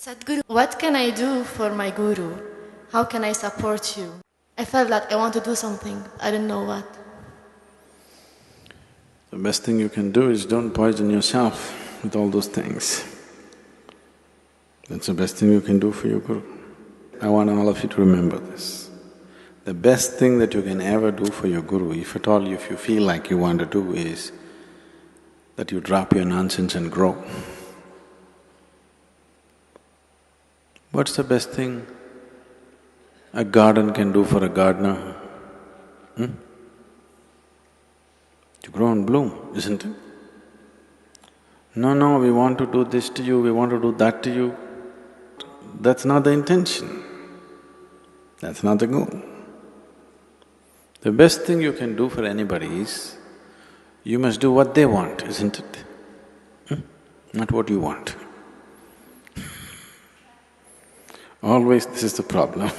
Sadhguru, what can I do for my guru? How can I support you? I felt like I want to do something, I don't know what. The best thing you can do is don't poison yourself with all those things. That's the best thing you can do for your guru. I want all of you to remember this. The best thing that you can ever do for your guru, if at all if you feel like you want to do, is that you drop your nonsense and grow. What's the best thing a garden can do for a gardener? To grow and bloom, isn't it? No, we want to do this to you, we want to do that to you. That's not the intention. That's not the goal. The best thing you can do for anybody is, you must do what they want, isn't it? Not what you want. Always this is the problem.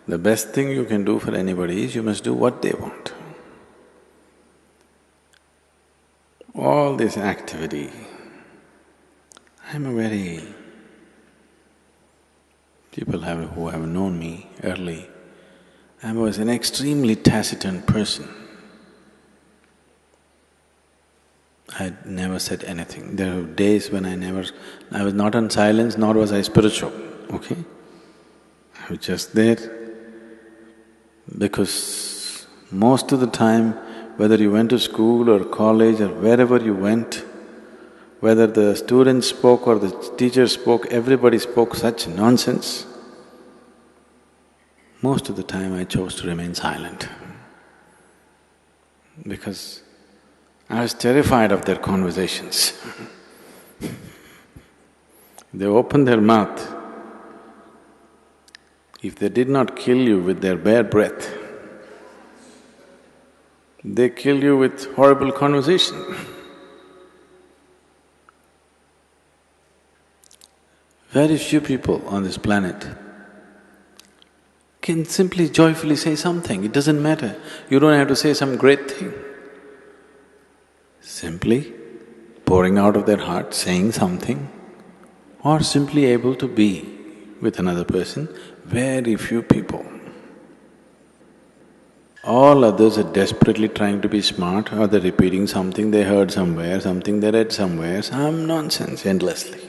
The best thing you can do for anybody is, you must do what they want. All this activity, people who have known me early, I was an extremely taciturn person. I never said anything. There were days when I was not on silence, nor was I spiritual, okay? I was just there because most of the time, whether you went to school or college or wherever you went, whether the students spoke or the teachers spoke, everybody spoke such nonsense. Most of the time I chose to remain silent because I was terrified of their conversations. They opened their mouth. If they did not kill you with their bare breath, they kill you with horrible conversation. Very few people on this planet can simply joyfully say something, it doesn't matter. You don't have to say some great thing. Simply pouring out of their heart, saying something, or simply able to be with another person, very few people. All others are desperately trying to be smart, or they're repeating something they heard somewhere, something they read somewhere, some nonsense endlessly.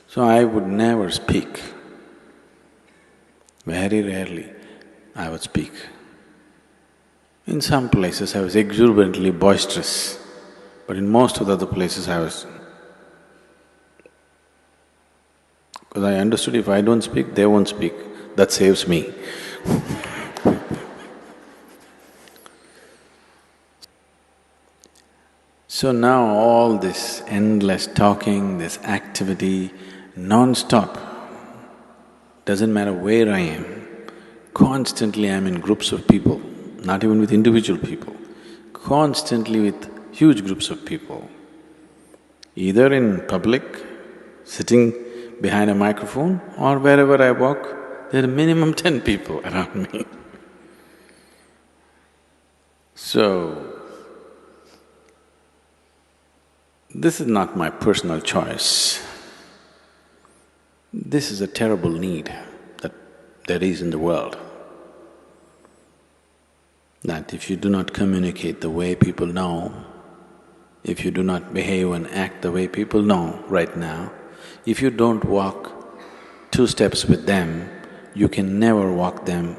So I would never speak. Very rarely I would speak. In some places I was exuberantly boisterous, but in most of the other places I was… because I understood if I don't speak, they won't speak, that saves me. So now all this endless talking, this activity, non-stop, doesn't matter where I am, constantly I'm in groups of people, not even with individual people, constantly with huge groups of people. Either in public, sitting behind a microphone, or wherever I walk, there are minimum 10 people around me. So, this is not my personal choice. This is a terrible need that there is in the world. That if you do not communicate the way people know, if you do not behave and act the way people know right now, if you don't walk 2 steps with them, you can never walk them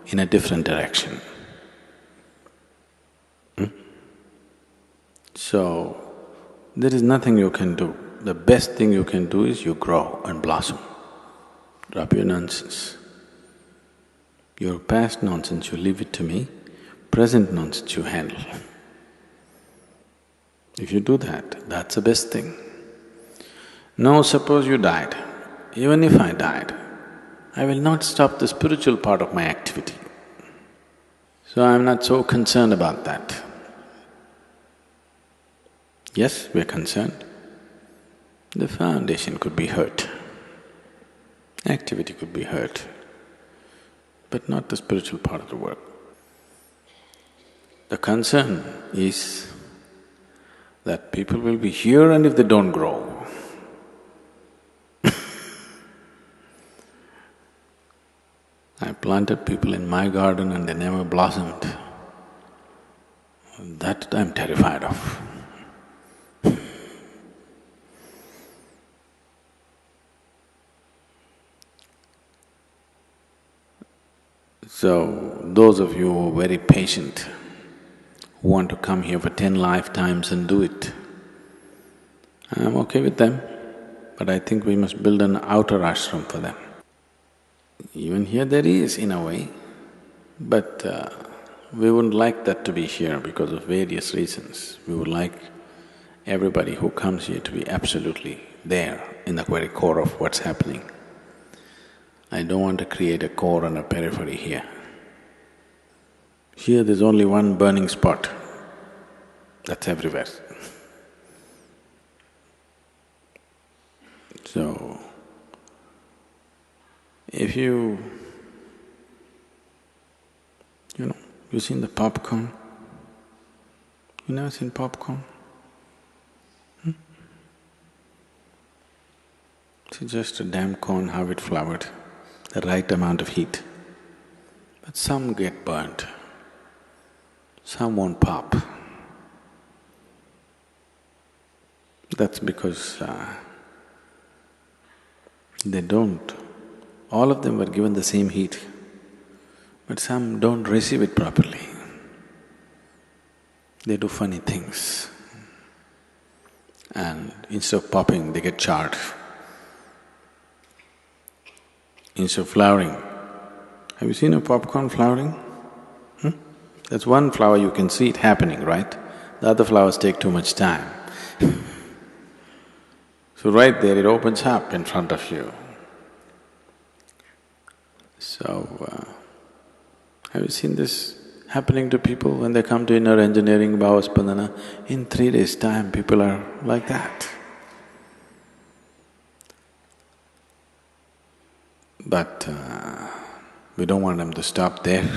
in a different direction. So, there is nothing you can do. The best thing you can do is you grow and blossom. Drop your nonsense. Your past nonsense, you leave it to me, present nonsense you handle. If you do that, that's the best thing. Now suppose you died. Even if I died, I will not stop the spiritual part of my activity. So I'm not so concerned about that. Yes, we're concerned. The foundation could be hurt, activity could be hurt, but not the spiritual part of the work. The concern is that people will be here and if they don't grow, I planted people in my garden and they never blossomed. That I'm terrified of. So, those of you who are very patient, who want to come here for 10 lifetimes and do it, I'm okay with them, but I think we must build an outer ashram for them. Even here there is, in a way, but we wouldn't like that to be here because of various reasons. We would like everybody who comes here to be absolutely there in the very core of what's happening. I don't want to create a core and a periphery here. Here there's only one burning spot, that's everywhere. So, if you've seen the popcorn? You never seen popcorn? It's just a damn corn, how it flowered, the right amount of heat. But some get burnt, some won't pop. That's because they don't. All of them were given the same heat, but some don't receive it properly. They do funny things, and instead of popping, they get charred. Instead of flowering, have you seen a popcorn flowering? That's one flower you can see it happening, right? The other flowers take too much time. So right there it opens up in front of you. So, have you seen this happening to people when they come to inner engineering, Bhavaspandana? In 3 days' time, people are like that. But we don't want them to stop there.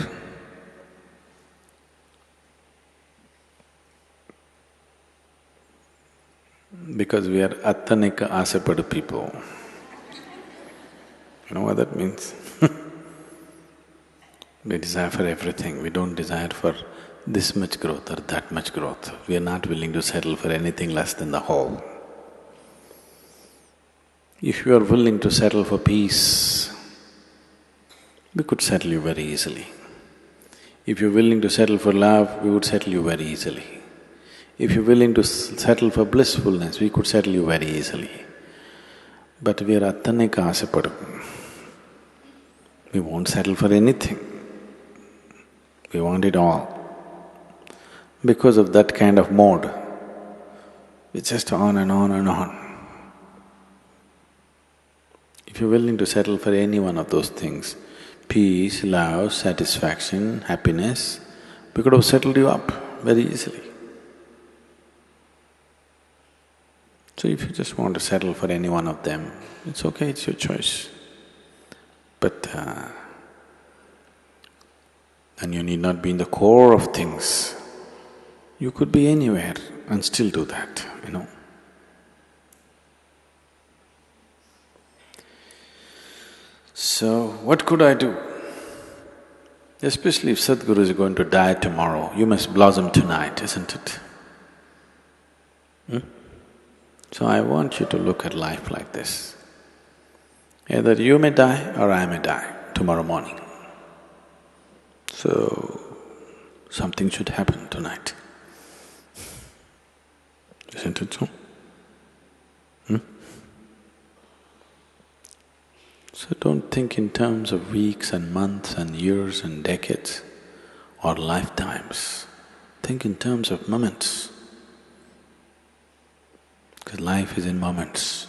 Because we are attanika asapadu people. You know what that means? We desire for everything, we don't desire for this much growth or that much growth. We are not willing to settle for anything less than the whole. If you are willing to settle for peace, we could settle you very easily. If you're willing to settle for love, we would settle you very easily. If you're willing to settle for blissfulness, we could settle you very easily. But we are attanika asapadu. We won't settle for anything. We want it all. Because of that kind of mode, it's just on and on and on. If you're willing to settle for any one of those things, peace, love, satisfaction, happiness, we could have settled you up very easily. So if you just want to settle for any one of them, it's okay, it's your choice. But and you need not be in the core of things. You could be anywhere and still do that, So, what could I do? Especially if Sadhguru is going to die tomorrow, you must blossom tonight, isn't it? So I want you to look at life like this. Either you may die or I may die tomorrow morning. So, something should happen tonight. Isn't it so? So don't think in terms of weeks and months and years and decades or lifetimes. Think in terms of moments. Because life is in moments.